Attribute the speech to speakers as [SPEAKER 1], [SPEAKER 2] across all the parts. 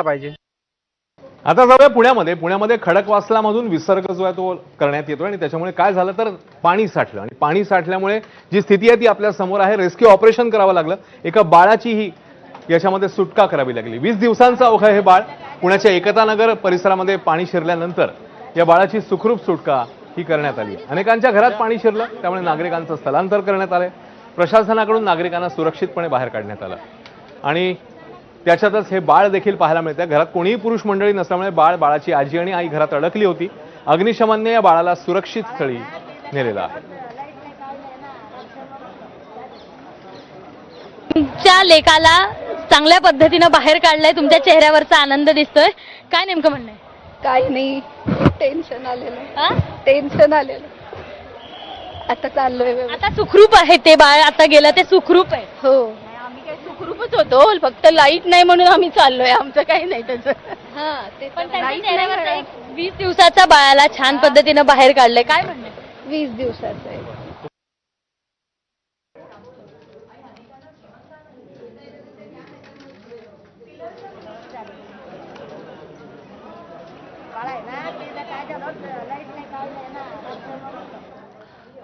[SPEAKER 1] पाहिजे।
[SPEAKER 2] आता जाऊया पुण्यामध्ये खडकवासलामधून विसर्ग जो आहे तो करण्यात येतोय आणि त्याच्यामुळे काय झालं तर पाणी साठलं आणि पाणी साठल्यामुळे जी स्थिती आहे ती आपल्या समोर आहे। रेस्क्यू ऑपरेशन करावं लागलं। एका बाळाचीही याच्यामध्ये सुटका करावी लागली। 20 दिवसांचं अवघं हे बाळ पुण्याच्या एकतानगर परिसरामध्ये पाणी शिरल्यानंतर या बाळाची सुखरूप सुटका ही करण्यात आली। अनेकांच्या घरात पाणी शिरलं त्यामुळे नागरिकांचं स्थलांतर करण्यात आलंय। प्रशासनाकडून नागरिकांना सुरक्षितपणे बाहेर काढण्यात आलं आणि त्याच्यातच हे बाळ देखील पाहायला मिळतं। घरात कोणीही पुरुष मंडळी नसल्यामुळे बाळाची आजी आणि आई घरात अडकली होती। अग्निशमनने या बाळाला सुरक्षित स्थळी नेलेलं आहे।
[SPEAKER 3] तुमच्या लेकाला चांगल्या पद्धतीने बाहेर काढलंय, तुमच्या चेहऱ्यावरचा आनंद दिसतोय, काय नेमकं म्हणणं आहे?
[SPEAKER 4] काही नाही, टेन्शन आलेलं आता चाललोय व्यवस्थित.
[SPEAKER 3] आता सुखरूप आहे ते बाळ, आता गेलं ते सुखरूप आहे।
[SPEAKER 4] हो,
[SPEAKER 5] आम्ही काही सुखरूपच होतो, फक्त लाईट नाही म्हणून आम्ही चाललोय, आमचं काही नाही त्याचं।
[SPEAKER 4] हा ते
[SPEAKER 3] पण
[SPEAKER 4] तर
[SPEAKER 3] त्यांच्या
[SPEAKER 4] माहित
[SPEAKER 3] चेहऱ्यावरचा
[SPEAKER 4] नाही.
[SPEAKER 3] एक 20 दिवसाच्या बाळाला छान पद्धतीने बाहेर काढलंय, काय म्हणणं आहे?
[SPEAKER 4] 20 दिवसाचं आहे।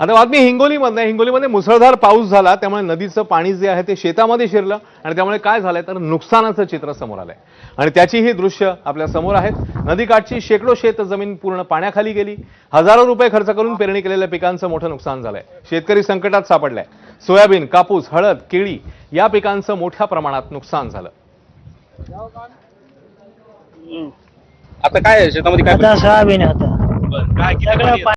[SPEAKER 2] आता बातमी हिंगोलीमध्ये मुसळधार पाऊस झाला त्यामुळे नदीचं पाणी जे आहे ते शेतामध्ये शिरलं आणि त्यामुळे काय झालंय तर नुकसानाचं चित्र समोर आलंय आणि त्याची ही दृश्य आपल्या समोर आहेत। नदीकाठची शेकडो शेत जमीन पूर्ण पाण्याखाली गेली। हजारो रुपये खर्च करून पेरणी केलेल्या पिकांचं मोठं नुकसान झालंय। शेतकरी संकटात सापडलाय। सोयाबीन, कापूस, हळद, केळी या पिकांचं मोठ्या प्रमाणात नुकसान झालं।
[SPEAKER 1] आता काय शेतामध्ये काय
[SPEAKER 6] आता सोयाबीन होतं
[SPEAKER 1] काय किती पाणी आहे?